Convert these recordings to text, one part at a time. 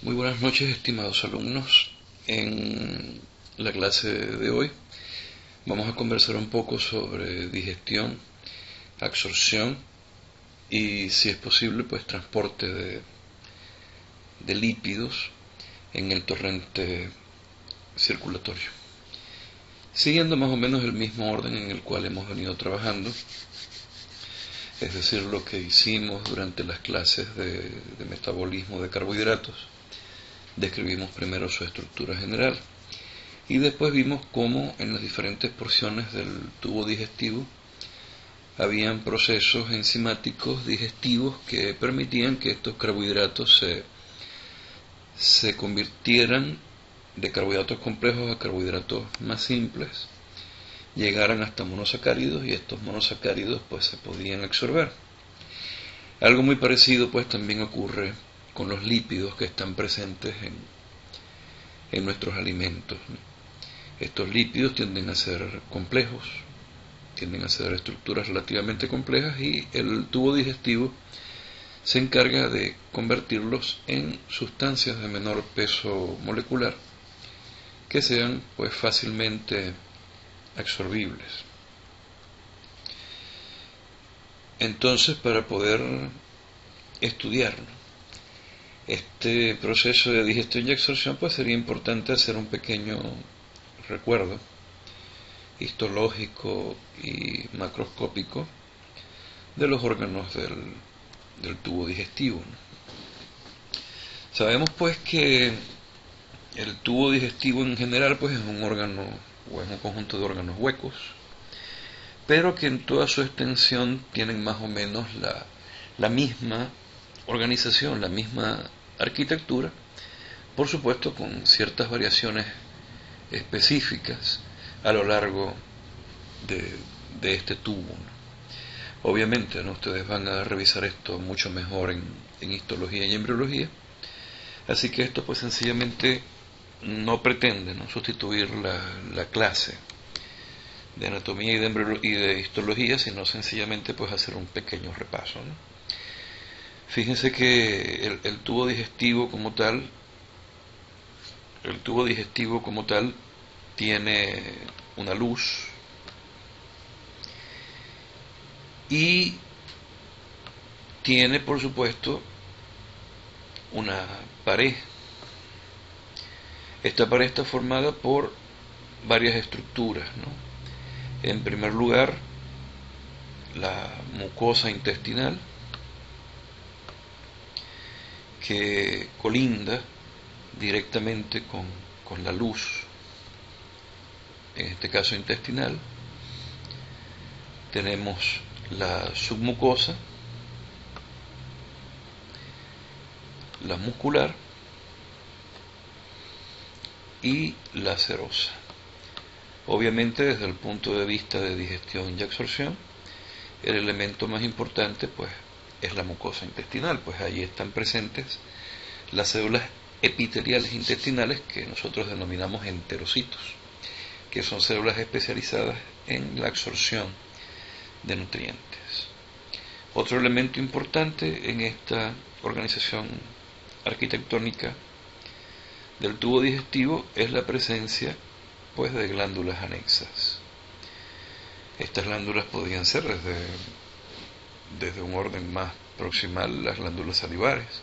Muy buenas noches, estimados alumnos. En la clase de hoy vamos a conversar un poco sobre digestión, absorción y, si es posible, pues transporte de lípidos en el torrente circulatorio. Siguiendo más o menos el mismo orden en el cual hemos venido trabajando, es decir, lo que hicimos durante las clases de metabolismo de carbohidratos. Describimos primero su estructura general y después vimos cómo en las diferentes porciones del tubo digestivo habían procesos enzimáticos digestivos que permitían que estos carbohidratos se convirtieran de carbohidratos complejos a carbohidratos más simples, llegaran hasta monosacáridos y estos monosacáridos pues se podían absorber. Algo muy parecido pues también ocurre con los lípidos que están presentes en nuestros alimentos. Estos lípidos tienden a ser complejos, tienden a ser estructuras relativamente complejas y el tubo digestivo se encarga de convertirlos en sustancias de menor peso molecular que sean pues fácilmente absorbibles. Entonces, para poder estudiar este proceso de digestión y absorción, pues sería importante hacer un pequeño recuerdo histológico y macroscópico de los órganos del tubo digestivo. Sabemos pues que el tubo digestivo en general pues es un órgano o es un conjunto de órganos huecos, pero que en toda su extensión tienen más o menos la misma organización, la misma arquitectura, por supuesto con ciertas variaciones específicas a lo largo de este tubo. Obviamente, ¿no? Ustedes van a revisar esto mucho mejor en histología y embriología, así que esto pues sencillamente no pretende, ¿no?, sustituir la clase de anatomía y de histología, sino sencillamente pues hacer un pequeño repaso, ¿no? Fíjense que el tubo digestivo como tal, tiene una luz y tiene por supuesto una pared. Esta pared está formada por varias estructuras, ¿no? En primer lugar, la mucosa intestinal, que colinda directamente con la luz, en este caso intestinal. Tenemos la submucosa, la muscular y la serosa. Obviamente, desde el punto de vista de digestión y absorción, el elemento más importante pues es la mucosa intestinal, pues ahí están presentes las células epiteliales intestinales que nosotros denominamos enterocitos, que son células especializadas en la absorción de nutrientes. Otro elemento importante en esta organización arquitectónica del tubo digestivo es la presencia pues de glándulas anexas. Estas glándulas podrían ser desde un orden más proximal las glándulas salivares.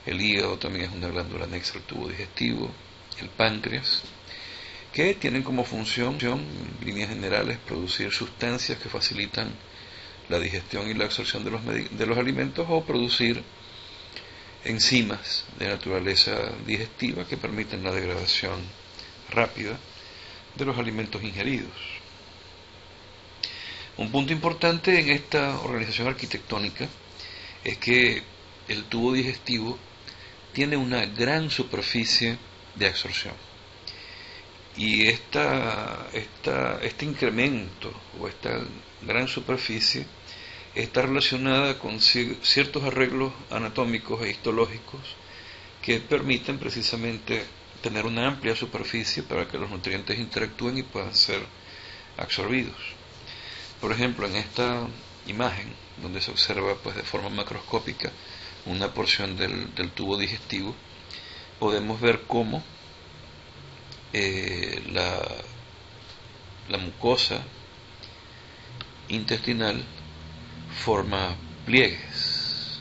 El hígado también es una glándula anexa al tubo digestivo, el páncreas, que tienen como función, en líneas generales, producir sustancias que facilitan la digestión y la absorción de los alimentos, o producir enzimas de naturaleza digestiva que permiten la degradación rápida de los alimentos ingeridos. Un punto importante en esta organización arquitectónica es que el tubo digestivo tiene una gran superficie de absorción. Y este incremento o esta gran superficie está relacionada con ciertos arreglos anatómicos e histológicos que permiten precisamente tener una amplia superficie para que los nutrientes interactúen y puedan ser absorbidos. Por ejemplo, en esta imagen, donde se observa pues de forma macroscópica una porción del tubo digestivo, podemos ver cómo la mucosa intestinal forma pliegues.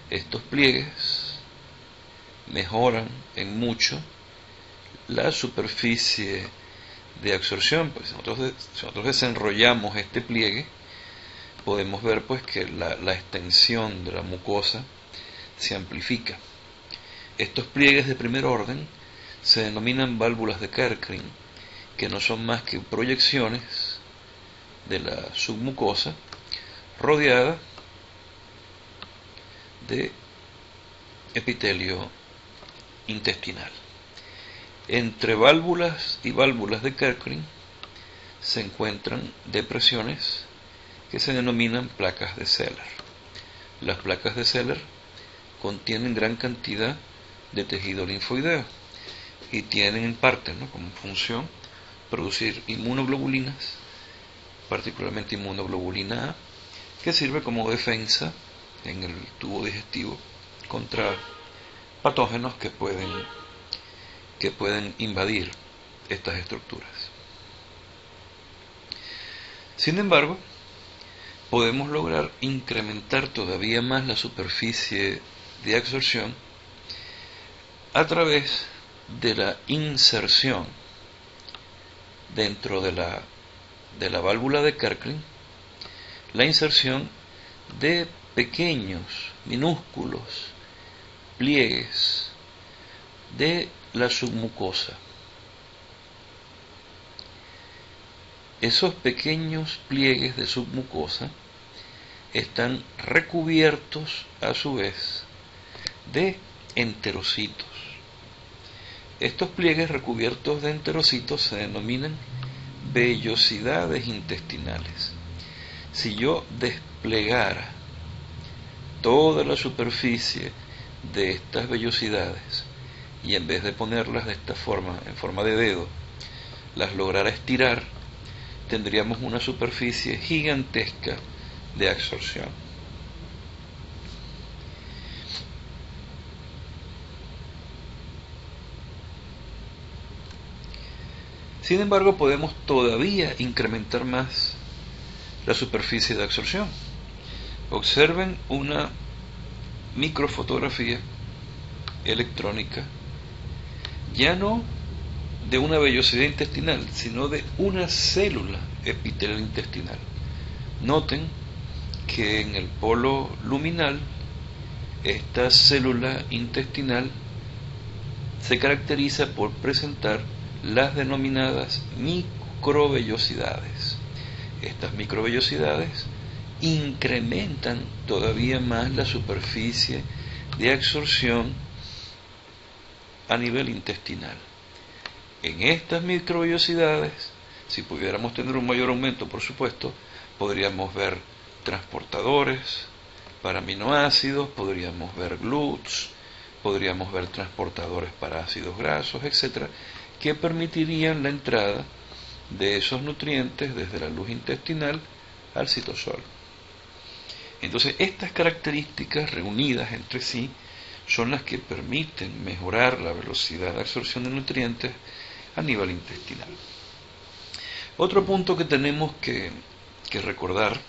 Estos pliegues mejoran en mucho la superficie de absorción. Pues si nosotros desenrollamos este pliegue, podemos ver pues que la extensión de la mucosa se amplifica. Estos pliegues de primer orden se denominan válvulas de Kerckring, que no son más que proyecciones de la submucosa rodeada de epitelio intestinal. Entre válvulas y válvulas de Kerckring se encuentran depresiones que se denominan placas de Seller. Las placas de Seller contienen gran cantidad de tejido linfoideo y tienen en parte, ¿no?, como función producir inmunoglobulinas, particularmente inmunoglobulina A, que sirve como defensa en el tubo digestivo contra patógenos que pueden invadir estas estructuras. Sin embargo, podemos lograr incrementar todavía más la superficie de absorción a través de la inserción dentro de la válvula de Kerckring, la inserción de pequeños, minúsculos pliegues de la submucosa. Esos pequeños pliegues de submucosa están recubiertos a su vez de enterocitos. Estos pliegues recubiertos de enterocitos se denominan vellosidades intestinales. Si yo desplegara toda la superficie de estas vellosidades y en vez de ponerlas de esta forma, en forma de dedo, las lograra estirar, tendríamos una superficie gigantesca de absorción. Sin embargo, podemos todavía incrementar más la superficie de absorción. Observen una microfotografía electrónica, ya no de una vellosidad intestinal, sino de una célula epitelial intestinal. Noten que en el polo luminal esta célula intestinal se caracteriza por presentar las denominadas microvellosidades. Estas microvellosidades incrementan todavía más la superficie de absorción a nivel intestinal. En estas microvellosidades, si pudiéramos tener un mayor aumento, por supuesto, podríamos ver transportadores para aminoácidos, podríamos ver GLUTs, podríamos ver transportadores para ácidos grasos, etc., que permitirían la entrada de esos nutrientes desde la luz intestinal al citosol. Entonces, estas características reunidas entre sí son las que permiten mejorar la velocidad de absorción de nutrientes a nivel intestinal. Otro punto que tenemos que recordar,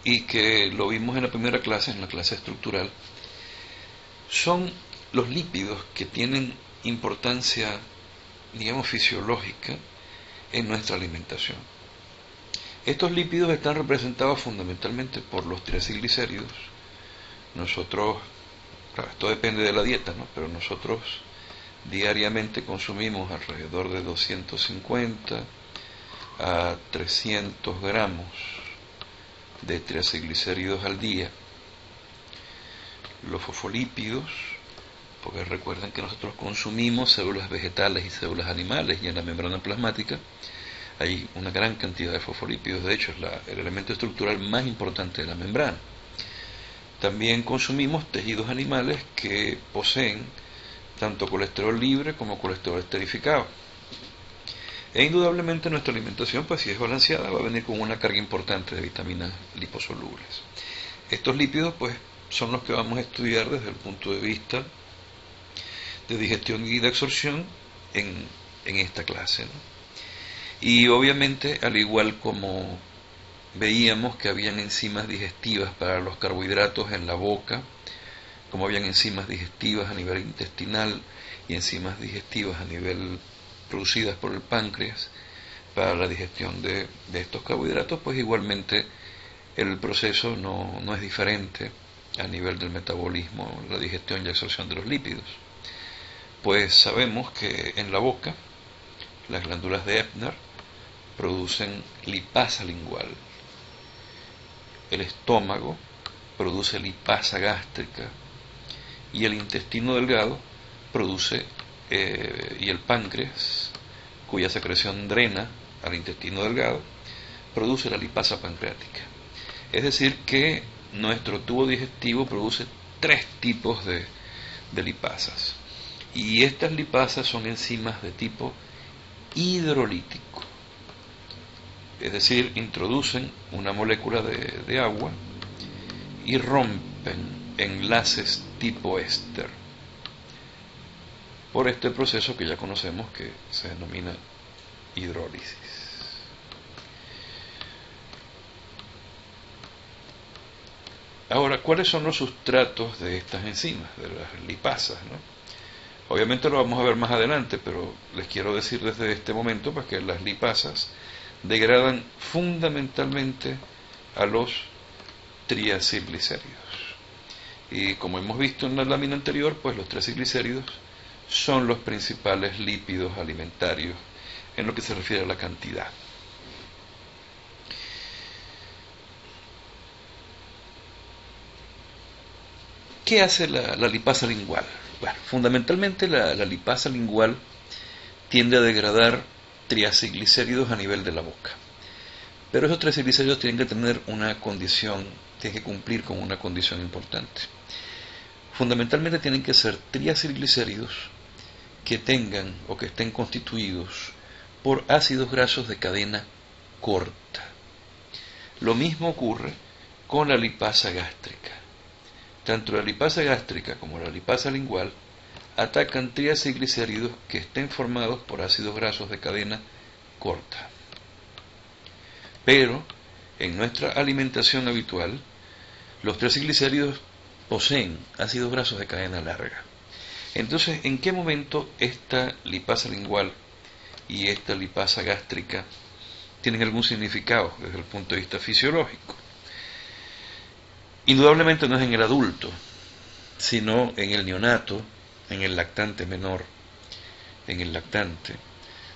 y que lo vimos en la primera clase, en la clase estructural, son los lípidos, que tienen importancia, digamos, fisiológica en nuestra alimentación. Estos lípidos están representados fundamentalmente por los triacilglicéridos. Nosotros, claro, esto depende de la dieta, ¿no?, pero nosotros diariamente consumimos alrededor de 250 a 300 gramos de triacilglicéridos al día. Los fosfolípidos, porque recuerden que nosotros consumimos células vegetales y células animales, y en la membrana plasmática hay una gran cantidad de fosfolípidos. De hecho, es el elemento estructural más importante de la membrana. También consumimos tejidos animales que poseen tanto colesterol libre como colesterol esterificado. E indudablemente nuestra alimentación, pues si es balanceada, va a venir con una carga importante de vitaminas liposolubles. Estos lípidos pues son los que vamos a estudiar desde el punto de vista de digestión y de absorción en esta clase, ¿no? Y obviamente, al igual como veíamos que habían enzimas digestivas para los carbohidratos en la boca, como habían enzimas digestivas a nivel intestinal y enzimas digestivas a nivel producidas por el páncreas para la digestión de estos carbohidratos, pues igualmente el proceso no es diferente a nivel del metabolismo, la digestión y absorción de los lípidos. Pues sabemos que en la boca las glándulas de Eppner producen lipasa lingual, el estómago produce lipasa gástrica y el intestino delgado produce, y el páncreas, cuya secreción drena al intestino delgado, produce la lipasa pancreática. Es decir, que nuestro tubo digestivo produce tres tipos de lipasas. Y estas lipasas son enzimas de tipo hidrolítico. Es decir, introducen una molécula de agua y rompen enlaces tipo éster por este proceso que ya conocemos que se denomina hidrólisis. Ahora, ¿cuáles son los sustratos de estas enzimas, de las lipasas, ¿no? Obviamente lo vamos a ver más adelante, pero les quiero decir desde este momento pues, que las lipasas degradan fundamentalmente a los triacilglicéridos. Y como hemos visto en la lámina anterior, pues los triacilglicéridos son los principales lípidos alimentarios en lo que se refiere a la cantidad. ¿Qué hace la lipasa lingual? Bueno, fundamentalmente la lipasa lingual tiende a degradar triacilglicéridos a nivel de la boca. Pero esos triacilglicéridos tienen que tener una condición, tienen que cumplir con una condición importante. Fundamentalmente tienen que ser triacilglicéridos que tengan o que estén constituidos por ácidos grasos de cadena corta. Lo mismo ocurre con la lipasa gástrica. Tanto la lipasa gástrica como la lipasa lingual atacan triacilglicéridos que estén formados por ácidos grasos de cadena corta. Pero en nuestra alimentación habitual, los triacilglicéridos poseen ácidos grasos de cadena larga. Entonces, ¿en qué momento esta lipasa lingual y esta lipasa gástrica tienen algún significado desde el punto de vista fisiológico? Indudablemente no es en el adulto, sino en el neonato, en el lactante menor, en el lactante,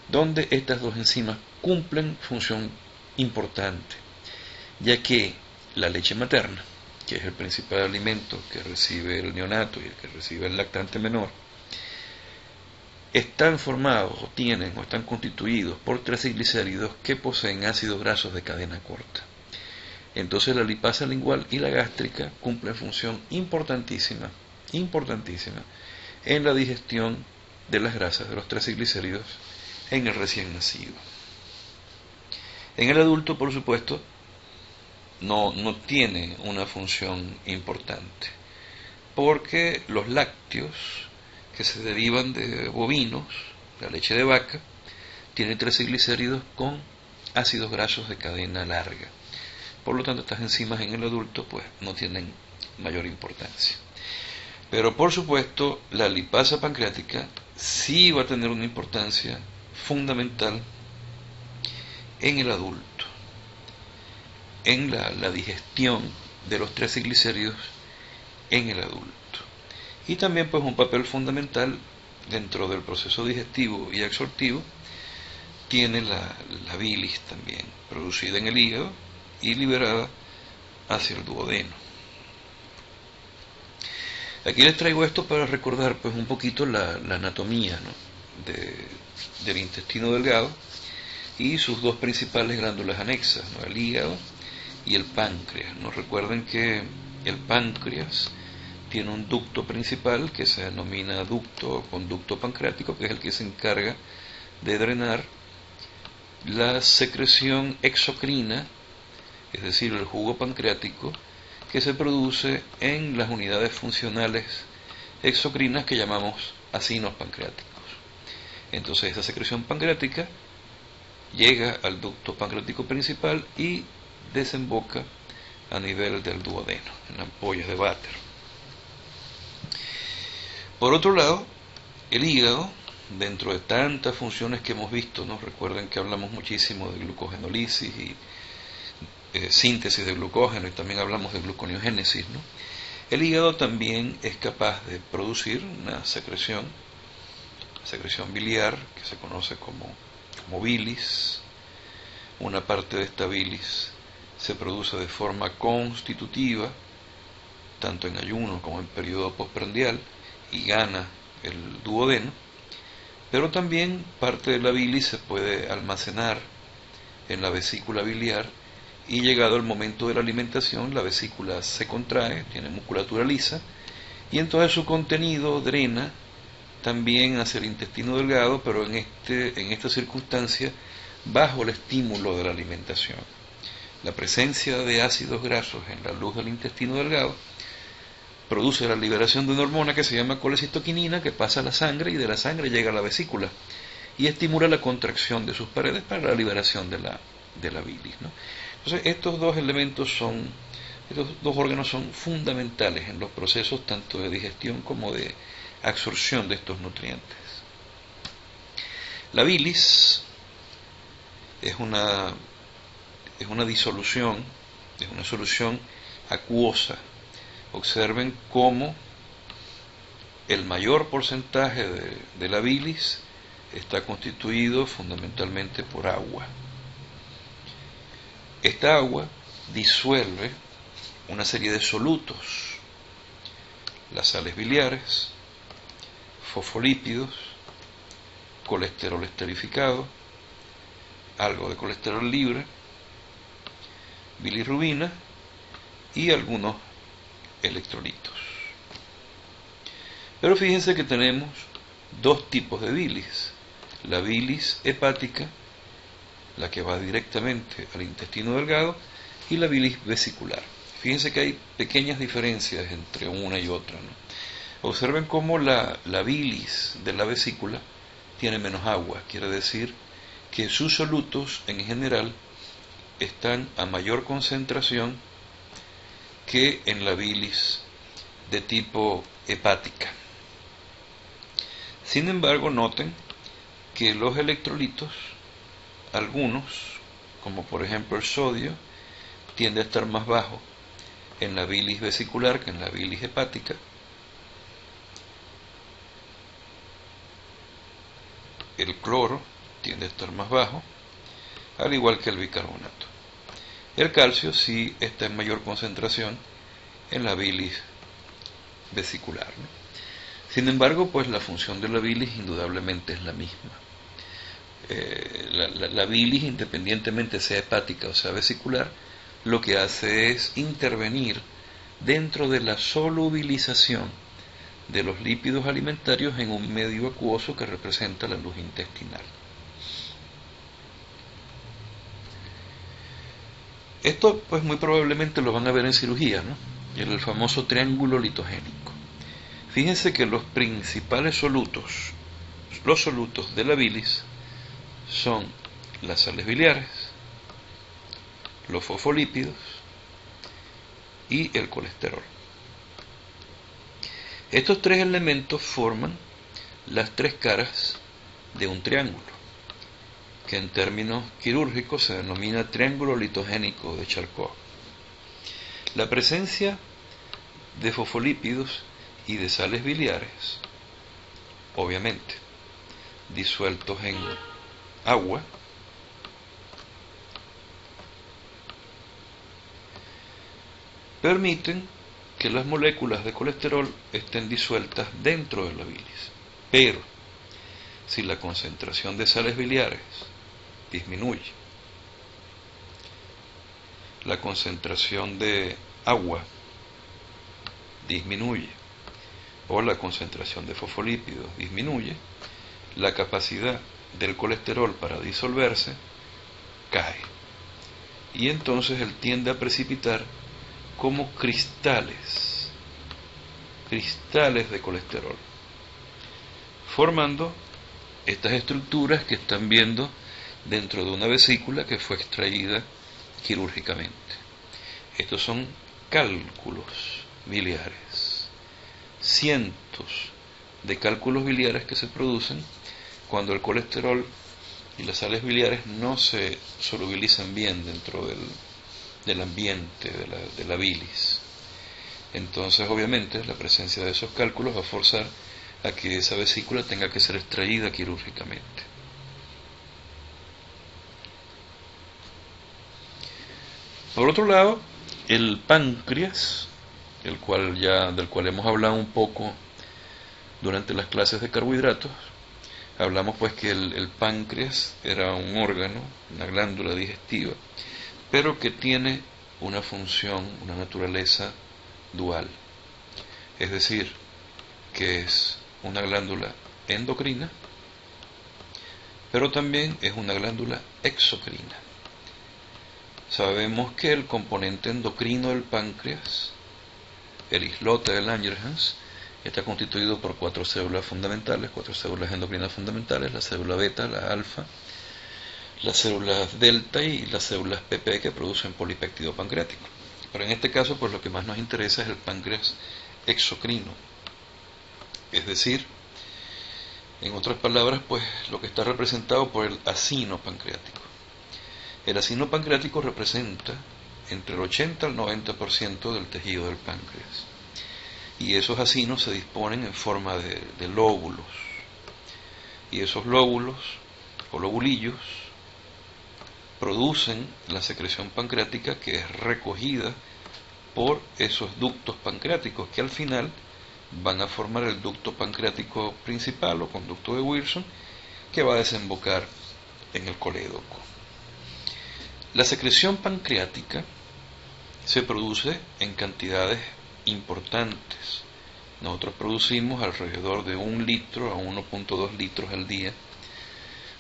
donde estas dos enzimas cumplen función importante, ya que la leche materna, que es el principal alimento que recibe el neonato y el que recibe el lactante menor, están formados o tienen o están constituidos por triacilglicéridos que poseen ácidos grasos de cadena corta. Entonces la lipasa lingual y la gástrica cumplen función importantísima en la digestión de las grasas de los triacilglicéridos en el recién nacido. En el adulto, por supuesto, no tiene una función importante, porque los lácteos que se derivan de bovinos, la leche de vaca, tiene triacilglicéridos con ácidos grasos de cadena larga. Por lo tanto, estas enzimas en el adulto pues no tienen mayor importancia. Pero por supuesto, la lipasa pancreática sí va a tener una importancia fundamental en el adulto, en la digestión de los triacilglicéridos en el adulto. Y también pues un papel fundamental dentro del proceso digestivo y absortivo tiene la bilis también, producida en el hígado y liberada hacia el duodeno. Aquí les traigo esto para recordar pues un poquito la anatomía, ¿no?, del intestino delgado y sus dos principales glándulas anexas, ¿no?, el hígado y el páncreas, ¿no? Recuerden que el páncreas tiene un ducto principal que se denomina ducto o conducto pancreático, que es el que se encarga de drenar la secreción exocrina, es decir, el jugo pancreático que se produce en las unidades funcionales exocrinas que llamamos acinos pancreáticos. Entonces esa secreción pancreática llega al ducto pancreático principal y desemboca a nivel del duodeno, en ampollas de váter. Por otro lado, el hígado, dentro de tantas funciones que hemos visto, ¿no? Recuerden que hablamos muchísimo de glucogenólisis y síntesis de glucógeno, y también hablamos de gluconeogénesis, ¿no? El hígado también es capaz de producir una secreción biliar, que se conoce como bilis. Una parte de esta bilis se produce de forma constitutiva, tanto en ayuno como en periodo postprandial, y gana el duodeno, pero también parte de la bilis se puede almacenar en la vesícula biliar, y llegado el momento de la alimentación, la vesícula se contrae, tiene musculatura lisa, y entonces su contenido drena también hacia el intestino delgado, pero en esta circunstancia bajo el estímulo de la alimentación. La presencia de ácidos grasos en la luz del intestino delgado produce la liberación de una hormona que se llama colecitoquinina, que pasa a la sangre y de la sangre llega a la vesícula y estimula la contracción de sus paredes para la liberación de la bilis, ¿no? Entonces estos dos órganos son fundamentales en los procesos tanto de digestión como de absorción de estos nutrientes. La bilis es una disolución, es una solución acuosa. Observen cómo el mayor porcentaje de la bilis está constituido fundamentalmente por agua. Esta agua disuelve una serie de solutos, las sales biliares, fosfolípidos, colesterol esterificado, algo de colesterol libre, bilirrubina y algunos electrolitos. Pero fíjense que tenemos dos tipos de bilis: la bilis hepática, la que va directamente al intestino delgado, y la bilis vesicular. Fíjense que hay pequeñas diferencias entre una y otra, ¿no? Observen cómo la bilis de la vesícula tiene menos agua, quiere decir que sus solutos en general están a mayor concentración que en la bilis de tipo hepática. Sin embargo, noten que los electrolitos, algunos, como por ejemplo el sodio, tiende a estar más bajo en la bilis vesicular que en la bilis hepática. El cloro tiende a estar más bajo, al igual que el bicarbonato. El calcio sí está en mayor concentración en la bilis vesicular, ¿no? Sin embargo, pues la función de la bilis indudablemente es la misma. La bilis, independientemente sea hepática o sea vesicular, lo que hace es intervenir dentro de la solubilización de los lípidos alimentarios en un medio acuoso que representa la luz intestinal. Esto pues muy probablemente lo van a ver en cirugía, ¿no? El famoso triángulo litogénico. Fíjense que los principales solutos, los solutos de la bilis, son las sales biliares, los fosfolípidos y el colesterol. Estos tres elementos forman las tres caras de un triángulo, que en términos quirúrgicos se denomina triángulo litogénico de Charcot. La presencia de fosfolípidos y de sales biliares, obviamente, disueltos en agua, permiten que las moléculas de colesterol estén disueltas dentro de la bilis. Pero, si la concentración de sales biliares disminuye, la concentración de agua disminuye, o la concentración de fosfolípidos disminuye, la capacidad del colesterol para disolverse cae. Y entonces él tiende a precipitar como cristales de colesterol, formando estas estructuras que están viendo dentro de una vesícula que fue extraída quirúrgicamente. Estos son cálculos biliares, cientos de cálculos biliares que se producen cuando el colesterol y las sales biliares no se solubilizan bien dentro del ambiente de la bilis. Entonces, obviamente, la presencia de esos cálculos va a forzar a que esa vesícula tenga que ser extraída quirúrgicamente. Por otro lado, el páncreas, del cual hemos hablado un poco durante las clases de carbohidratos, hablamos pues que el páncreas era un órgano, una glándula digestiva, pero que tiene una función, una naturaleza dual. Es decir, que es una glándula endocrina, pero también es una glándula exocrina. Sabemos que el componente endocrino del páncreas, el islote de Langerhans, está constituido por 4 células fundamentales, 4 células endocrinas fundamentales: la célula beta, la alfa, las células delta y las células PP que producen polipéptido pancreático. Pero en este caso, pues lo que más nos interesa es el páncreas exocrino, es decir, en otras palabras, pues lo que está representado por el acino pancreático. El acino pancreático representa entre el 80 al 90% del tejido del páncreas. Y esos acinos se disponen en forma de lóbulos. Y esos lóbulos o lobulillos producen la secreción pancreática, que es recogida por esos ductos pancreáticos, que al final van a formar el ducto pancreático principal o conducto de Wilson, que va a desembocar en el colédoco. La secreción pancreática se produce en cantidades importantes. Nosotros producimos alrededor de 1 litro a 1.2 litros al día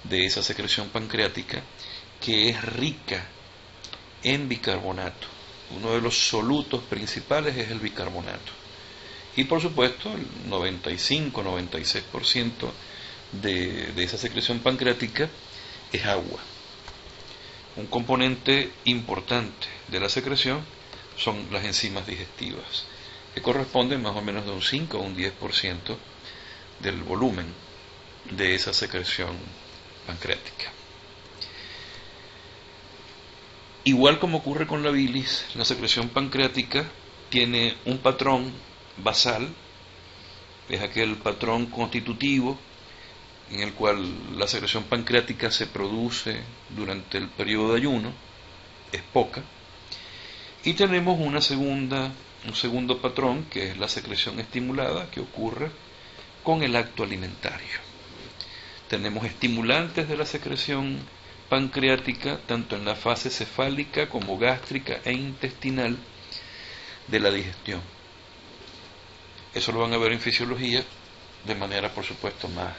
de esa secreción pancreática, que es rica en bicarbonato. Uno de los solutos principales es el bicarbonato. Y por supuesto, el 95-96% de esa secreción pancreática es agua. Un componente importante de la secreción son las enzimas digestivas, que corresponden más o menos de un 5 a un 10% del volumen de esa secreción pancreática. Igual como ocurre con la bilis, la secreción pancreática tiene un patrón basal, es aquel patrón constitutivo en el cual la secreción pancreática se produce durante el periodo de ayuno, es poca, y tenemos un segundo patrón, que es la secreción estimulada, que ocurre con el acto alimentario. Tenemos estimulantes de la secreción pancreática tanto en la fase cefálica como gástrica e intestinal de la digestión. Eso lo van a ver en fisiología de manera, por supuesto, más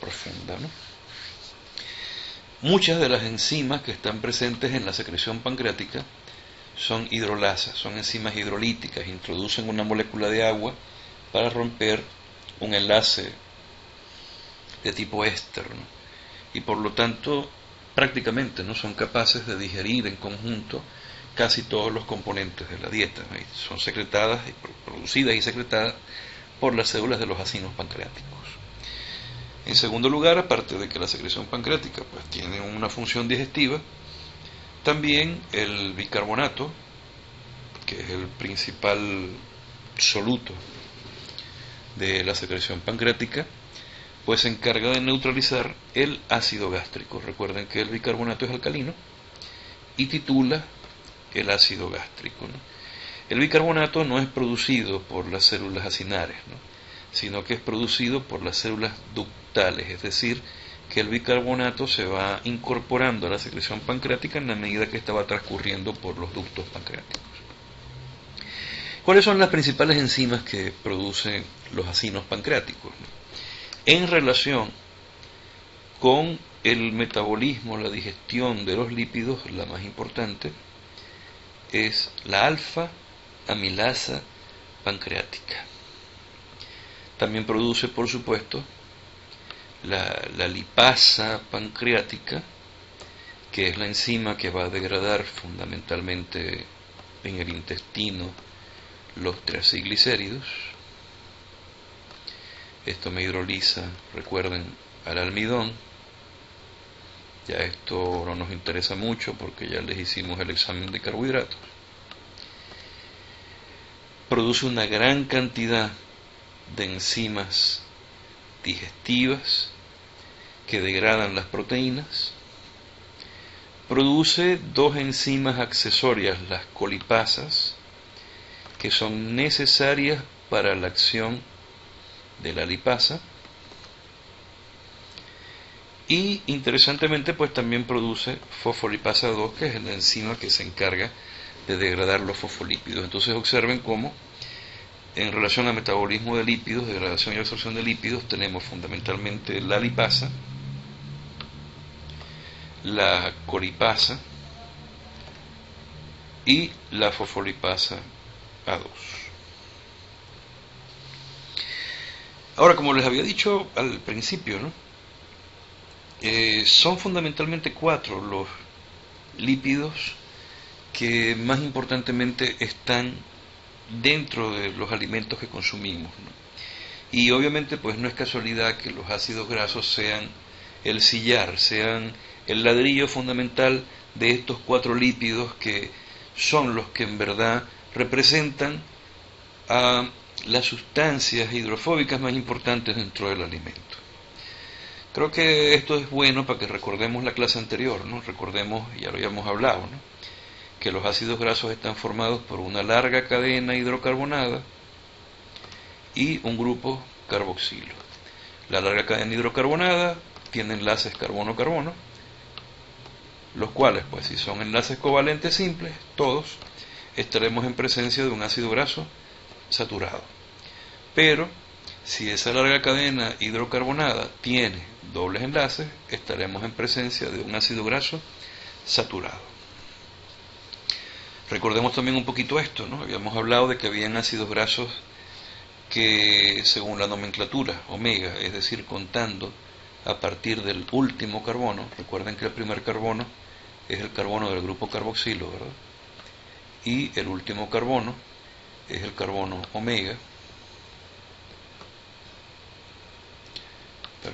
profunda, ¿no? Muchas de las enzimas que están presentes en la secreción pancreática son hidrolasas, son enzimas hidrolíticas, introducen una molécula de agua para romper un enlace de tipo éster, ¿no? Y por lo tanto prácticamente no son capaces de digerir en conjunto casi todos los componentes de la dieta, ¿no? Son secretadas, producidas y secretadas por las células de los acinos pancreáticos. En segundo lugar, aparte de que la secreción pancreática pues tiene una función digestiva, también el bicarbonato, que es el principal soluto de la secreción pancreática, pues se encarga de neutralizar el ácido gástrico. Recuerden que el bicarbonato es alcalino y titula el ácido gástrico, ¿no? El bicarbonato no es producido por las células acinares, ¿no?, sino que es producido por las células ductales, es decir, que el bicarbonato se va incorporando a la secreción pancreática en la medida que esta va transcurriendo por los ductos pancreáticos. ¿Cuáles son las principales enzimas que producen los acinos pancreáticos, ¿no?, en relación con el metabolismo, la digestión de los lípidos? La más importante es la alfa-amilasa pancreática. También produce, por supuesto, la lipasa pancreática, que es la enzima que va a degradar fundamentalmente en el intestino los triaciglicéridos. Esto me hidroliza, recuerden, al almidón. Ya esto no nos interesa mucho porque ya les hicimos el examen de carbohidratos. Produce una gran cantidad de enzimas digestivas que degradan las proteínas. Produce dos enzimas accesorias, las colipasas, que son necesarias para la acción de la lipasa. Y interesantemente, pues también produce fosfolipasa 2, que es la enzima que se encarga de degradar los fosfolípidos. Entonces observen cómo en relación al metabolismo de lípidos, degradación y absorción de lípidos, tenemos fundamentalmente la lipasa, la colipasa y la fosfolipasa A2. Ahora, como les había dicho al principio, ¿no? Son fundamentalmente 4 los lípidos que más importantemente están dentro de los alimentos que consumimos, ¿no? Y obviamente pues no es casualidad que los ácidos grasos sean el sillar, sean el ladrillo fundamental de estos 4 lípidos que son los que en verdad representan a las sustancias hidrofóbicas más importantes dentro del alimento. Creo que esto es bueno para que recordemos la clase anterior, ¿no? Recordemos, ya lo habíamos hablado, ¿no? Que los ácidos grasos están formados por una larga cadena hidrocarbonada y un grupo carboxilo. La larga cadena hidrocarbonada tiene enlaces carbono-carbono, los cuales, pues si son enlaces covalentes simples, todos estaremos en presencia de un ácido graso saturado. Pero si esa larga cadena hidrocarbonada tiene dobles enlaces, estaremos en presencia de un ácido graso saturado. Recordemos también un poquito esto, ¿no? Habíamos hablado de que habían ácidos grasos que, según la nomenclatura, omega, es decir, contando a partir del último carbono, recuerden que el primer carbono es el carbono del grupo carboxilo, ¿verdad? Y el último carbono es el carbono omega, el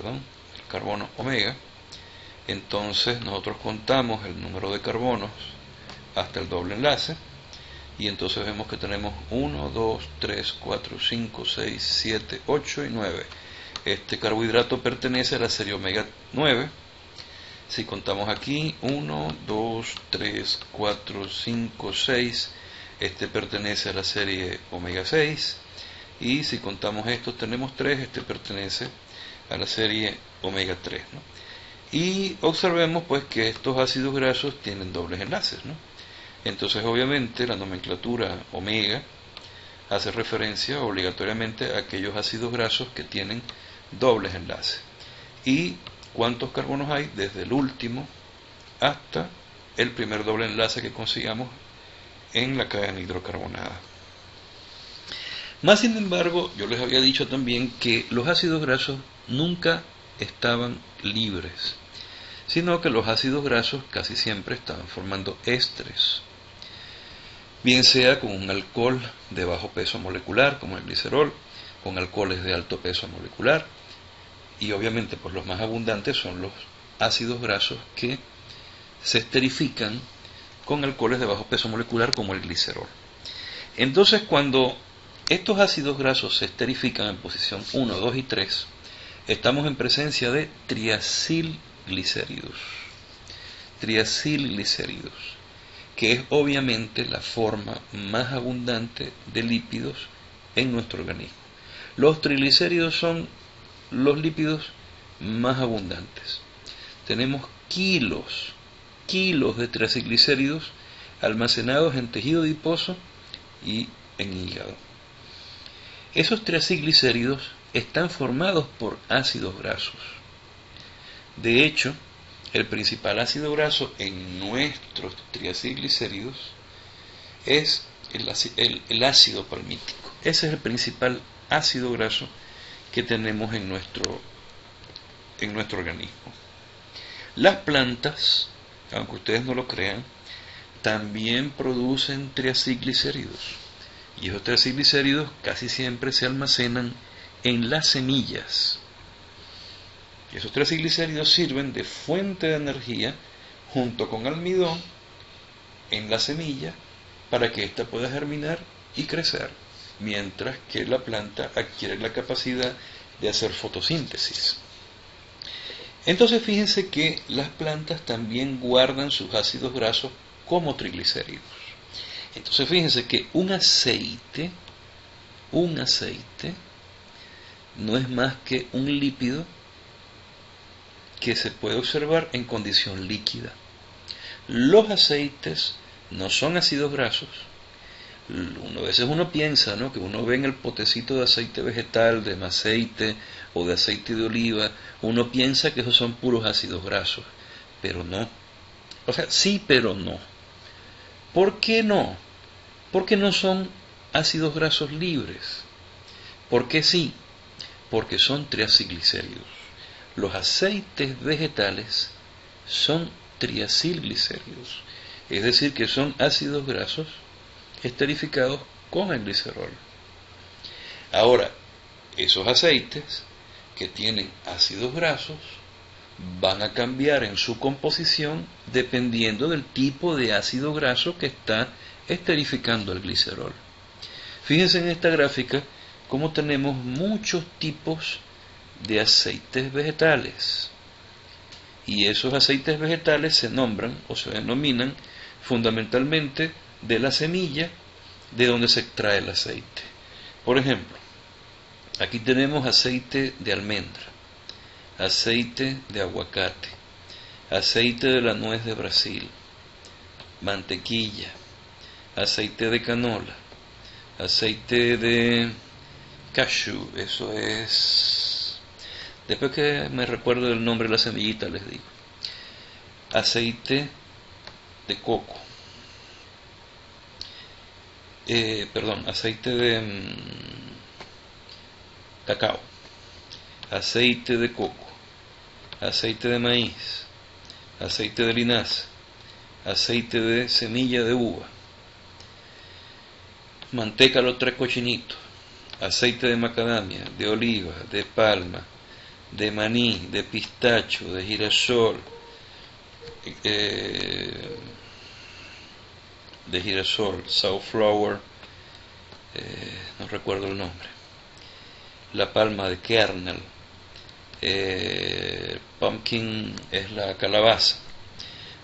carbono omega. Entonces nosotros contamos el número de carbonos hasta el doble enlace y entonces vemos que tenemos 1, 2, 3, 4, 5, 6, 7, 8 y 9. Este carbohidrato pertenece a la serie omega 9. Si contamos aquí 1, 2, 3, 4, 5, 6, este pertenece a la serie omega 6. Y si contamos estos tenemos 3, este pertenece a la serie omega 3, ¿no? Y observemos pues que estos ácidos grasos tienen dobles enlaces, ¿no? Entonces obviamente la nomenclatura omega hace referencia obligatoriamente a aquellos ácidos grasos que tienen dobles enlaces. ¿Y cuántos carbonos hay? Desde el último hasta el primer doble enlace que consigamos en la cadena hidrocarbonada. Más sin embargo, yo les había dicho también que los ácidos grasos nunca estaban libres, sino que los ácidos grasos casi siempre estaban formando ésteres, bien sea con un alcohol de bajo peso molecular, como el glicerol, con alcoholes de alto peso molecular, y obviamente pues los más abundantes son los ácidos grasos que se esterifican con alcoholes de bajo peso molecular, como el glicerol. Entonces, cuando estos ácidos grasos se esterifican en posición 1, 2 y 3, estamos en presencia de triacilglicéridos, que es obviamente la forma más abundante de lípidos en nuestro organismo. Los triglicéridos son los lípidos más abundantes. Tenemos kilos de triacilglicéridos almacenados en tejido adiposo y en hígado. Esos triacilglicéridos están formados por ácidos grasos. De hecho, el principal ácido graso en nuestros triacilglicéridos es el ácido palmítico. Ese es el principal ácido graso que tenemos en nuestro organismo. Las plantas, aunque ustedes no lo crean, también producen triacilglicéridos. Y esos triacilglicéridos casi siempre se almacenan en las semillas. Y esos triacilglicéridos sirven de fuente de energía junto con almidón en la semilla para que ésta pueda germinar y crecer, mientras que la planta adquiere la capacidad de hacer fotosíntesis. Entonces fíjense que las plantas también guardan sus ácidos grasos como triglicéridos. Entonces fíjense que un aceite no es más que un lípido que se puede observar en condición líquida. Los aceites no son ácidos grasos. A veces uno piensa, ¿no?, que uno ve en el potecito de aceite vegetal, de aceite o de aceite de oliva, uno piensa que esos son puros ácidos grasos, pero no. O sea, sí, pero no. ¿Por qué no? Porque no son ácidos grasos libres. ¿Por qué sí? Porque son triacilglicéridos. Los aceites vegetales son triacilglicéridos, es decir, que son ácidos grasos esterificados con el glicerol. Ahora, esos aceites que tienen ácidos grasos van a cambiar en su composición dependiendo del tipo de ácido graso que está esterificando el glicerol. Fíjense en esta gráfica cómo tenemos muchos tipos de aceites vegetales. Y esos aceites vegetales se nombran o se denominan fundamentalmente de la semilla de donde se extrae el aceite. Por ejemplo, aquí tenemos aceite de almendra, aceite de aguacate, aceite de la nuez de Brasil, mantequilla, aceite de canola, aceite de cashew, eso es... Después que me recuerdo el nombre de la semillita les digo. Aceite de coco. Aceite de cacao. Aceite de coco. Aceite de maíz. Aceite de linaza. Aceite de semilla de uva. Manteca los tres cochinitos. Aceite de macadamia, de oliva, de palma, de maní, de pistacho, de girasol, safflower, no recuerdo el nombre, la palma de kernel, pumpkin es la calabaza,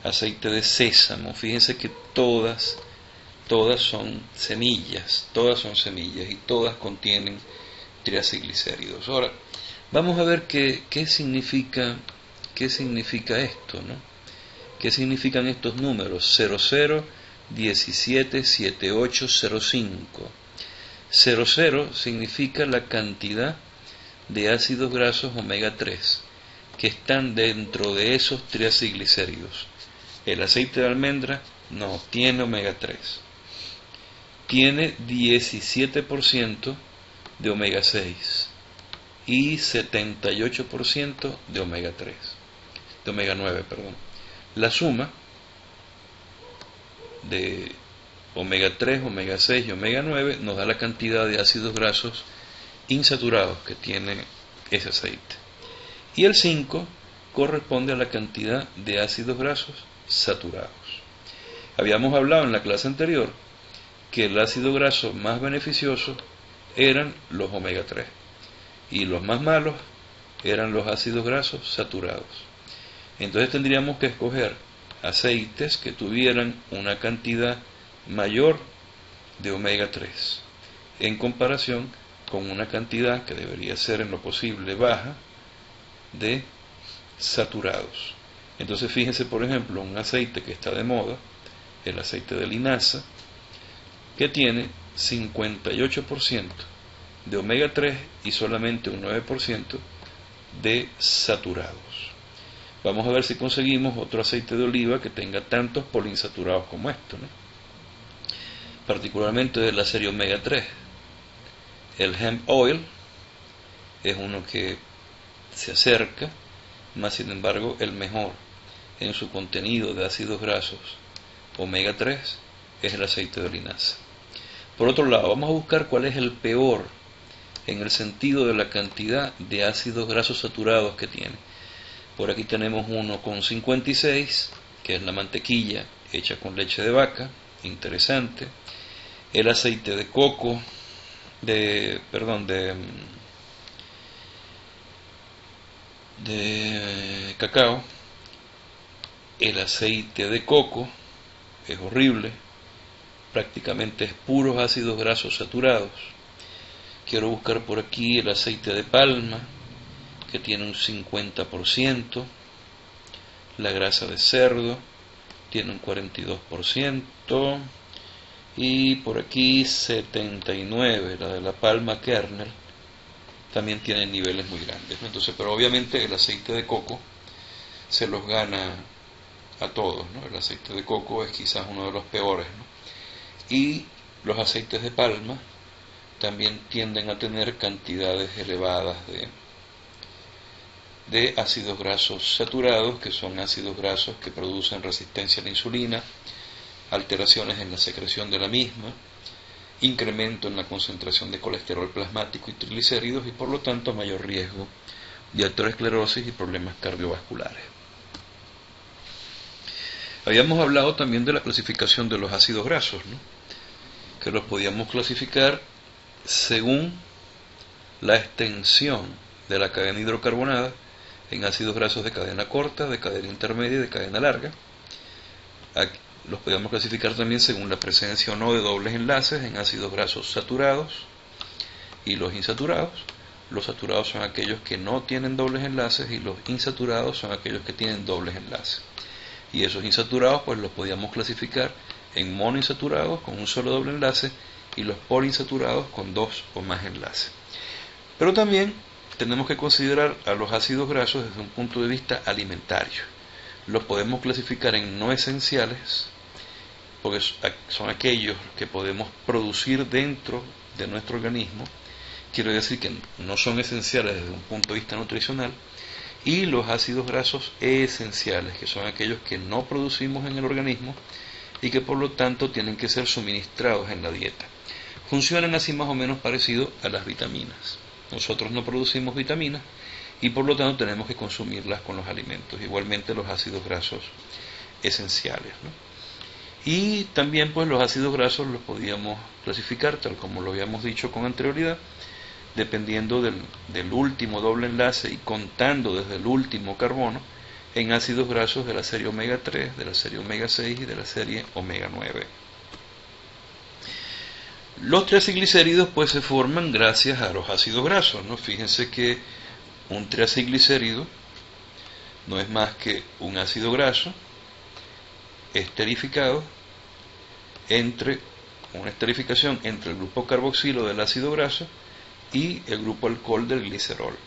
aceite de sésamo. Fíjense que todas son semillas y todas contienen triacilglicéridos. Ahora, vamos a ver qué significa esto, ¿no? ¿Qué significan estos números? 00, 17, 78, 05. 00 significa la cantidad de ácidos grasos omega 3 que están dentro de esos triacilglicéridos. El aceite de almendra no tiene omega 3. Tiene 17% de omega 6 y 78% de omega 3, de omega 9, perdón. La suma de omega 3, omega 6 y omega 9 nos da la cantidad de ácidos grasos insaturados que tiene ese aceite. Y el 5 corresponde a la cantidad de ácidos grasos saturados. Habíamos hablado en la clase anterior que el ácido graso más beneficioso eran los omega 3 y los más malos eran los ácidos grasos saturados. Entonces tendríamos que escoger aceites que tuvieran una cantidad mayor de omega 3 en comparación con una cantidad que debería ser en lo posible baja de saturados. Entonces fíjense, por ejemplo, un aceite que está de moda, el aceite de linaza, que tiene 58% de omega 3 y solamente un 9% de saturados. Vamos a ver si conseguimos otro aceite de oliva que tenga tantos poliinsaturados como esto, ¿no? particularmente de la serie omega 3. El hemp oil es uno que se acerca, más sin embargo el mejor en su contenido de ácidos grasos omega 3 es el aceite de linaza. Por otro lado, vamos a buscar cuál es el peor en el sentido de la cantidad de ácidos grasos saturados que tiene. Por aquí tenemos uno con 56, que es la mantequilla hecha con leche de vaca, interesante. El aceite de coco, de cacao. El aceite de coco es horrible, prácticamente es puros ácidos grasos saturados. Quiero buscar por aquí el aceite de palma, que tiene un 50%, la grasa de cerdo tiene un 42%, y por aquí 79%, la de la palma kernel, también tiene niveles muy grandes, ¿no? Entonces, pero obviamente el aceite de coco se los gana a todos, ¿no? El aceite de coco es quizás uno de los peores, ¿no? Y los aceites de palma también tienden a tener cantidades elevadas de ácidos grasos saturados, que son ácidos grasos que producen resistencia a la insulina, alteraciones en la secreción de la misma, incremento en la concentración de colesterol plasmático y triglicéridos, y por lo tanto mayor riesgo de aterosclerosis y problemas cardiovasculares. Habíamos hablado también de la clasificación de los ácidos grasos, ¿no? Que los podíamos clasificar según la extensión de la cadena hidrocarbonada en ácidos grasos de cadena corta, de cadena intermedia y de cadena larga. Aquí los podíamos clasificar también según la presencia o no de dobles enlaces en ácidos grasos saturados y los insaturados. Los saturados son aquellos que no tienen dobles enlaces y los insaturados son aquellos que tienen dobles enlaces. Y esos insaturados pues los podíamos clasificar en monoinsaturados con un solo doble enlace y los poliinsaturados con dos o más enlaces. Pero también tenemos que considerar a los ácidos grasos desde un punto de vista alimentario. Los podemos clasificar en no esenciales, porque son aquellos que podemos producir dentro de nuestro organismo, quiero decir que no son esenciales desde un punto de vista nutricional, y los ácidos grasos esenciales, que son aquellos que no producimos en el organismo y que por lo tanto tienen que ser suministrados en la dieta. Funcionan así más o menos parecido a las vitaminas. Nosotros no producimos vitaminas y por lo tanto tenemos que consumirlas con los alimentos. Igualmente los ácidos grasos esenciales, ¿no? Y también pues los ácidos grasos los podíamos clasificar, tal como lo habíamos dicho con anterioridad, dependiendo del último doble enlace y contando desde el último carbono, en ácidos grasos de la serie omega 3, de la serie omega 6 y de la serie omega 9. Los triaciglicéridos pues se forman gracias a los ácidos grasos, ¿no? Fíjense que un triaciglicérido no es más que un ácido graso esterificado entre una esterificación entre el grupo carboxilo del ácido graso y el grupo alcohol del glicerol.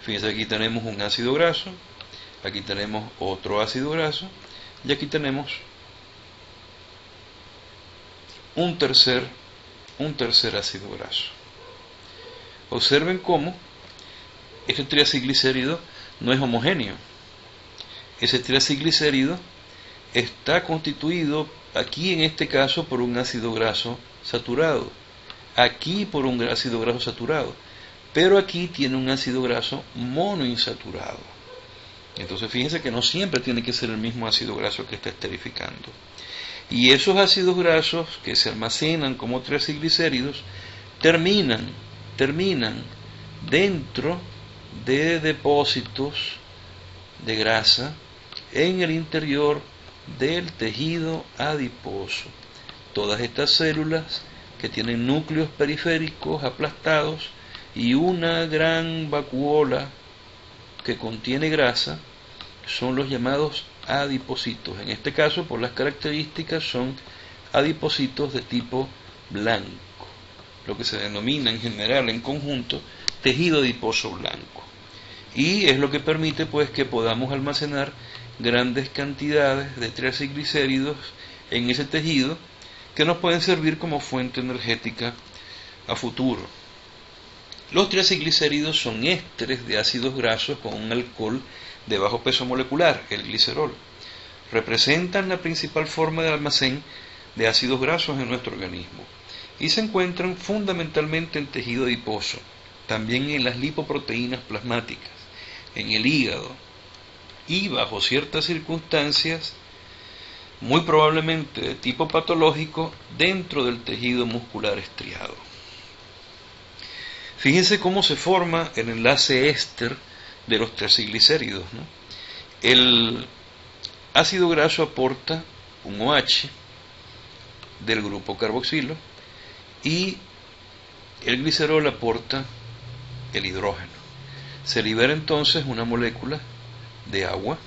Fíjense, aquí tenemos un ácido graso, aquí tenemos otro ácido graso y aquí tenemos un tercer ácido graso. Observen cómo este triaciglicérido no es homogéneo. Ese triaciglicérido está constituido aquí en este caso por un ácido graso saturado, aquí por un ácido graso saturado, pero aquí tiene un ácido graso monoinsaturado. Entonces fíjense que no siempre tiene que ser el mismo ácido graso que está esterificando. Y esos ácidos grasos que se almacenan como triaciglicéridos terminan dentro de depósitos de grasa en el interior del tejido adiposo. Todas estas células que tienen núcleos periféricos aplastados y una gran vacuola que contiene grasa son los llamados adipocitos. En este caso, por las características, son adipocitos de tipo blanco, lo que se denomina en general, en conjunto, tejido adiposo blanco. Y es lo que permite pues que podamos almacenar grandes cantidades de triaciglicéridos en ese tejido que nos pueden servir como fuente energética a futuro. Los triacilglicéridos son ésteres de ácidos grasos con un alcohol de bajo peso molecular, el glicerol. Representan la principal forma de almacén de ácidos grasos en nuestro organismo y se encuentran fundamentalmente en tejido adiposo, también en las lipoproteínas plasmáticas, en el hígado y, bajo ciertas circunstancias, muy probablemente de tipo patológico, dentro del tejido muscular estriado. Fíjense cómo se forma el enlace éster de los triacilglicéridos, ¿no? El ácido graso aporta un OH del grupo carboxilo y el glicerol aporta el hidrógeno. Se libera entonces una molécula de agua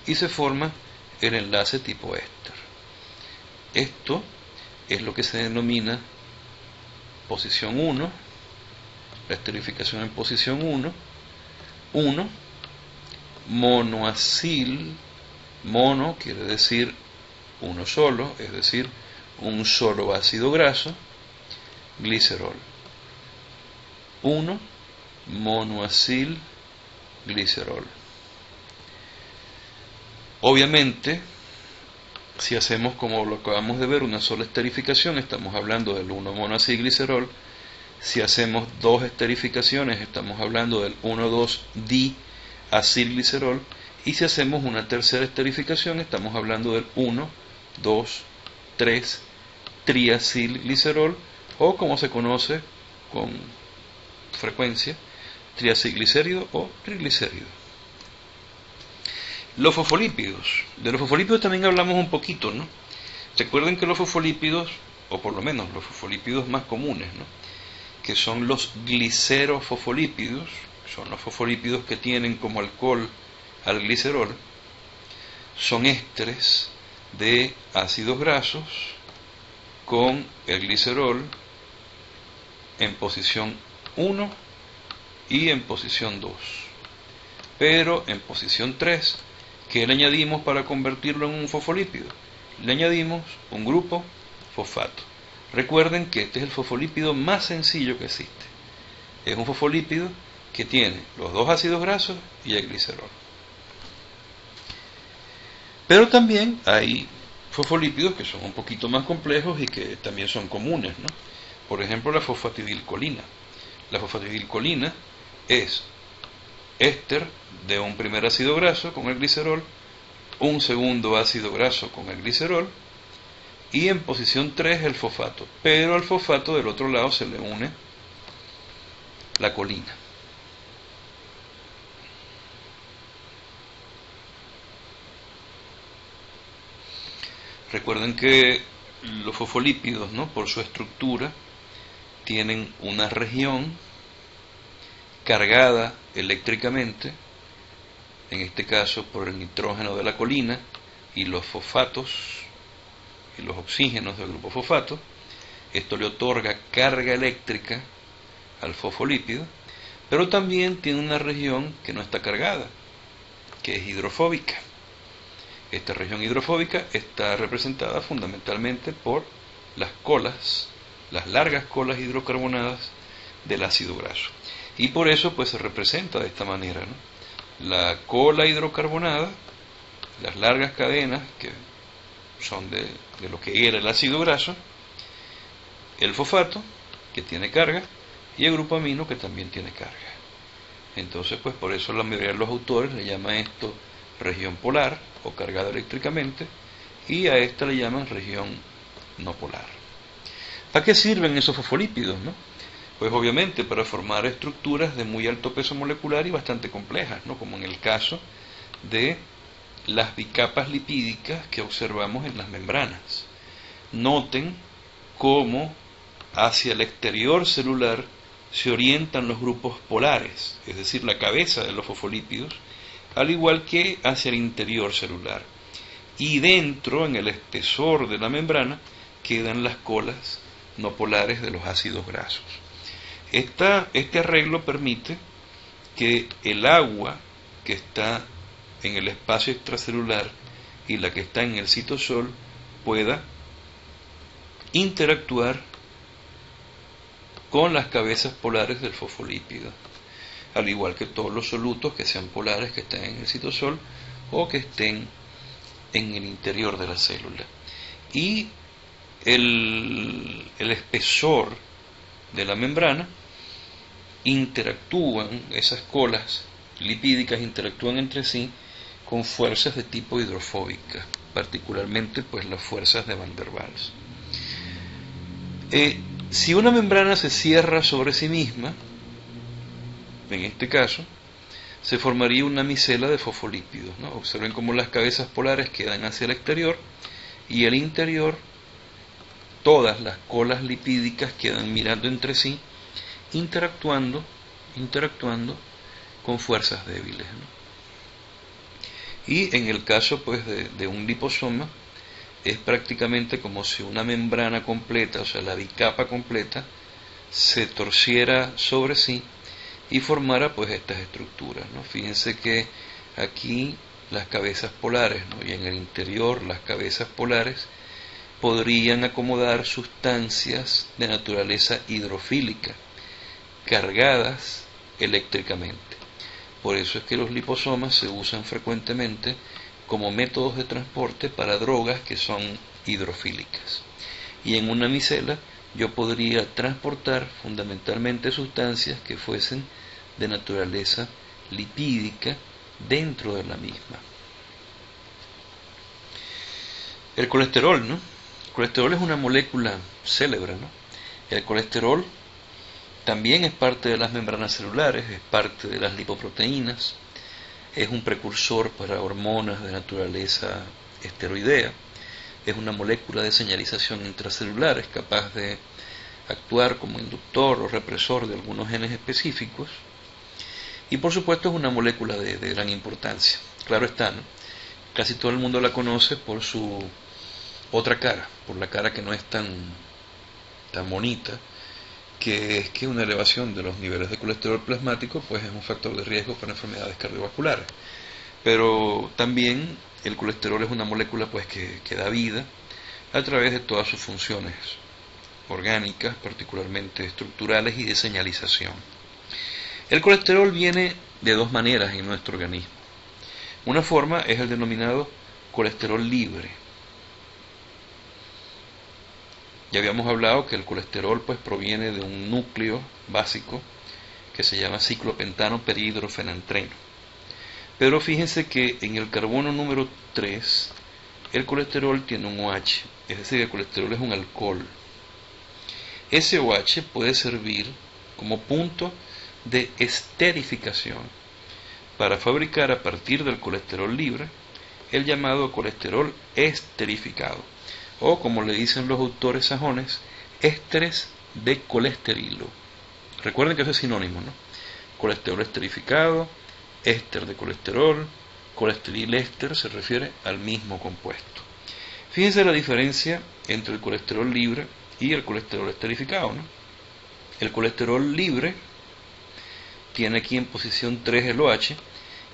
y se forma el enlace tipo éster. Esto es lo que se denomina posición 1, la esterificación en posición 1, monoacil, mono quiere decir uno solo, es decir, un solo ácido graso, glicerol. 1, monoacil, glicerol. Obviamente, si hacemos como lo acabamos de ver, una sola esterificación, estamos hablando del 1-monoacilglicerol. Si hacemos dos esterificaciones, estamos hablando del 1,2-diacilglicerol. Y si hacemos una tercera esterificación, estamos hablando del 1,2,3-triacilglicerol, o como se conoce con frecuencia, triacilglicérido o triglicérido. Los fosfolípidos. De los fosfolípidos también hablamos un poquito, ¿no? Recuerden que los fosfolípidos, o por lo menos los fosfolípidos más comunes, ¿no?, que son los glicerofosfolípidos, son los fosfolípidos que tienen como alcohol al glicerol, son ésteres de ácidos grasos con el glicerol en posición 1 y en posición 2. Pero en posición 3, ¿qué le añadimos para convertirlo en un fosfolípido? Le añadimos un grupo fosfato. Recuerden que este es el fosfolípido más sencillo que existe. Es un fosfolípido que tiene los dos ácidos grasos y el glicerol. Pero también hay fosfolípidos que son un poquito más complejos y que también son comunes, ¿no? Por ejemplo, la fosfatidilcolina. La fosfatidilcolina es éster de un primer ácido graso con el glicerol, un segundo ácido graso con el glicerol, y en posición 3 el fosfato, pero al fosfato del otro lado se le une la colina. Recuerden que los fosfolípidos, ¿no?, por su estructura, tienen una región cargada eléctricamente, en este caso por el nitrógeno de la colina y los fosfatos y los oxígenos del grupo fosfato. Esto le otorga carga eléctrica al fosfolípido, pero también tiene una región que no está cargada, que es hidrofóbica. Esta región hidrofóbica está representada fundamentalmente por las colas, las largas colas hidrocarbonadas del ácido graso. Y por eso pues se representa de esta manera, ¿no? La cola hidrocarbonada, las largas cadenas que son de lo que era el ácido graso, el fosfato, que tiene carga, y el grupo amino, que también tiene carga. Entonces, pues por eso la mayoría de los autores le llaman esto región polar o cargada eléctricamente, y a esta le llaman región no polar. ¿Para qué sirven esos fosfolípidos, no? Pues obviamente para formar estructuras de muy alto peso molecular y bastante complejas, ¿no?, como en el caso de las bicapas lipídicas que observamos en las membranas. Noten cómo hacia el exterior celular se orientan los grupos polares, es decir, la cabeza de los fosfolípidos, al igual que hacia el interior celular. Y dentro, en el espesor de la membrana, quedan las colas no polares de los ácidos grasos. Este arreglo permite que el agua que está en el espacio extracelular y la que está en el citosol pueda interactuar con las cabezas polares del fosfolípido, al igual que todos los solutos que sean polares, que estén en el citosol o que estén en el interior de la célula. Y el espesor de la membrana interactúan, esas colas lipídicas interactúan entre sí con fuerzas de tipo hidrofóbica, particularmente pues las fuerzas de Van der Waals. Si una membrana se cierra sobre sí misma, en este caso, se formaría una micela de fosfolípidos, ¿no? Observen cómo las cabezas polares quedan hacia el exterior y el interior, todas las colas lipídicas quedan mirando entre sí, interactuando con fuerzas débiles, ¿no? Y en el caso pues de un liposoma, es prácticamente como si una membrana completa, o sea la bicapa completa, se torciera sobre sí y formara pues estas estructuras, ¿no? Fíjense que aquí las cabezas polares, ¿no? Y en el interior las cabezas polares podrían acomodar sustancias de naturaleza hidrofílica cargadas eléctricamente. Por eso es que los liposomas se usan frecuentemente como métodos de transporte para drogas que son hidrofílicas. Y en una micela yo podría transportar fundamentalmente sustancias que fuesen de naturaleza lipídica dentro de la misma. El colesterol, ¿no? El colesterol es una molécula célebre, ¿no? El colesterol también es parte de las membranas celulares, es parte de las lipoproteínas, es un precursor para hormonas de naturaleza esteroidea, es una molécula de señalización intracelular, es capaz de actuar como inductor o represor de algunos genes específicos, y por supuesto es una molécula de gran importancia. Claro está, ¿no? Casi todo el mundo la conoce por su otra cara, por la cara que no es tan bonita, que es que una elevación de los niveles de colesterol plasmático pues es un factor de riesgo para enfermedades cardiovasculares. Pero también el colesterol es una molécula pues que da vida a través de todas sus funciones orgánicas, particularmente estructurales y de señalización. El colesterol viene de dos maneras en nuestro organismo. Una forma es el denominado colesterol libre. Ya habíamos hablado que el colesterol pues proviene de un núcleo básico que se llama ciclopentano perhidrofenantreno. Pero fíjense que en el carbono número 3 el colesterol tiene un OH, es decir, el colesterol es un alcohol. Ese OH puede servir como punto de esterificación para fabricar a partir del colesterol libre el llamado colesterol esterificado, o como le dicen los autores sajones, ésteres de colesterilo. Recuerden que eso es sinónimo, ¿no? Colesterol esterificado, éster de colesterol, colesteryléster se refiere al mismo compuesto. Fíjense la diferencia entre el colesterol libre y el colesterol esterificado, ¿no? El colesterol libre tiene aquí en posición 3 el OH,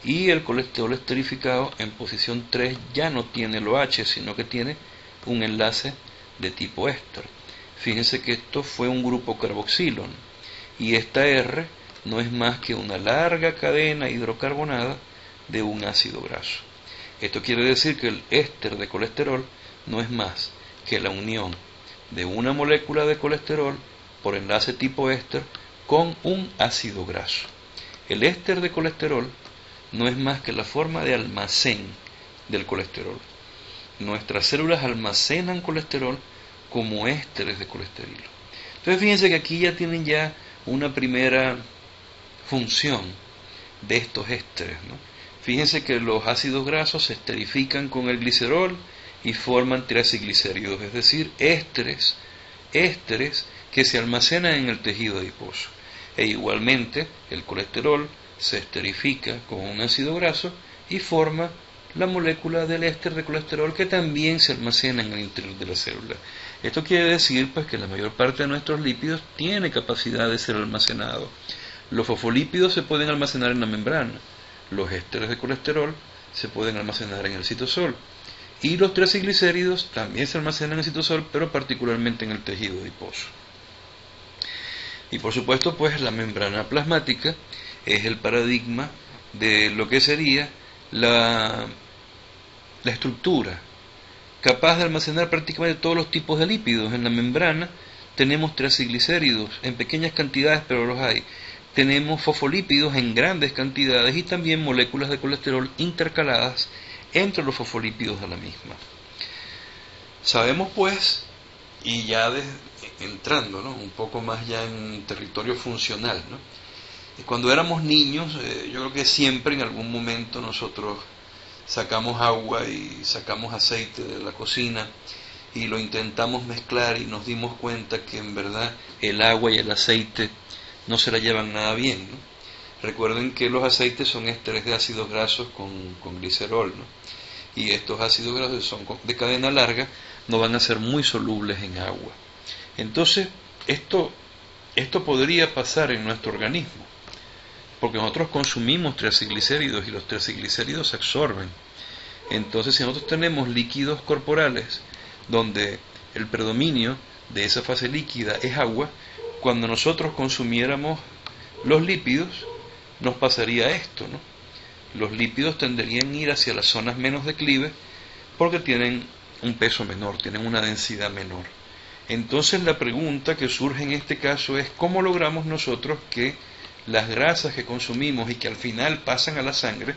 y el colesterol esterificado en posición 3 ya no tiene el OH, sino que tiene un enlace de tipo éster. Fíjense que esto fue un grupo carboxilo, y esta R no es más que una larga cadena hidrocarbonada de un ácido graso. Esto quiere decir que el éster de colesterol no es más que la unión de una molécula de colesterol por enlace tipo éster con un ácido graso. El éster de colesterol no es más que la forma de almacén del colesterol. Nuestras células almacenan colesterol como ésteres de colesterilo. Entonces fíjense que aquí ya tienen ya una primera función de estos ésteres, ¿no? Fíjense que los ácidos grasos se esterifican con el glicerol y forman triacilglicéridos, es decir, ésteres que se almacenan en el tejido adiposo. E igualmente el colesterol se esterifica con un ácido graso y forma la molécula del éster de colesterol, que también se almacena en el interior de la célula. Esto quiere decir pues que la mayor parte de nuestros lípidos tiene capacidad de ser almacenado. Los fosfolípidos se pueden almacenar en la membrana, los ésteres de colesterol se pueden almacenar en el citosol, Y los triglicéridos también se almacenan en el citosol, pero particularmente en el tejido adiposo. Y por supuesto, pues la membrana plasmática es el paradigma de lo que sería la estructura capaz de almacenar prácticamente todos los tipos de lípidos. En la membrana tenemos triglicéridos en pequeñas cantidades, pero los hay. Tenemos fosfolípidos en grandes cantidades y también moléculas de colesterol intercaladas entre los fosfolípidos de la misma. Sabemos pues, y ya entrando, ¿no?, un poco más ya en territorio funcional, ¿no?, cuando éramos niños, yo creo que siempre en algún momento nosotros sacamos agua y sacamos aceite de la cocina y lo intentamos mezclar y nos dimos cuenta que en verdad el agua y el aceite no se la llevan nada bien, ¿no? Recuerden que los aceites son ésteres de ácidos grasos con glicerol, ¿no? Y estos ácidos grasos son de cadena larga, no van a ser muy solubles en agua. Entonces, esto podría pasar en nuestro organismo, porque nosotros consumimos triglicéridos y los triglicéridos se absorben. Entonces, si nosotros tenemos líquidos corporales donde el predominio de esa fase líquida es agua, cuando nosotros consumiéramos los lípidos, nos pasaría esto, ¿no? Los lípidos tenderían a ir hacia las zonas menos declives porque tienen un peso menor, tienen una densidad menor. Entonces la pregunta que surge en este caso es ¿cómo logramos nosotros que las grasas que consumimos y que al final pasan a la sangre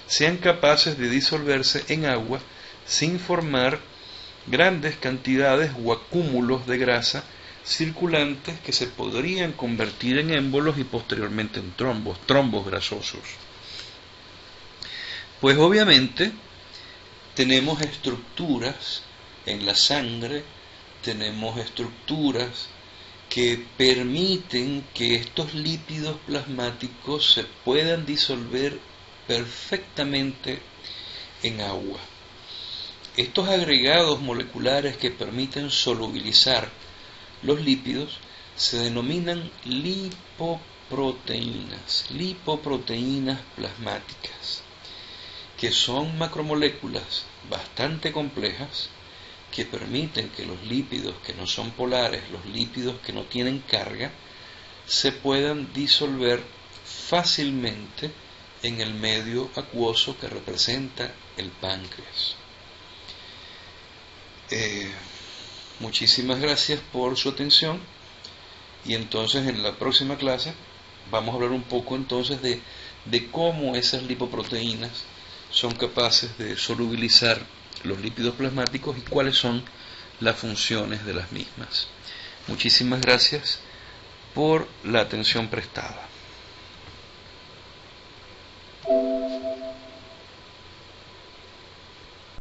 sean capaces de disolverse en agua sin formar grandes cantidades o acúmulos de grasa circulantes que se podrían convertir en émbolos y posteriormente en trombos grasosos? Pues obviamente tenemos estructuras en la sangre, tenemos estructuras que permiten que estos lípidos plasmáticos se puedan disolver perfectamente en agua. Estos agregados moleculares que permiten solubilizar los lípidos se denominan lipoproteínas plasmáticas, que son macromoléculas bastante complejas que permiten que los lípidos que no son polares, los lípidos que no tienen carga, se puedan disolver fácilmente en el medio acuoso que representa el páncreas. Muchísimas gracias por su atención y entonces en la próxima clase vamos a hablar un poco entonces de cómo esas lipoproteínas son capaces de solubilizar los lípidos plasmáticos y cuáles son las funciones de las mismas. Muchísimas gracias por la atención prestada.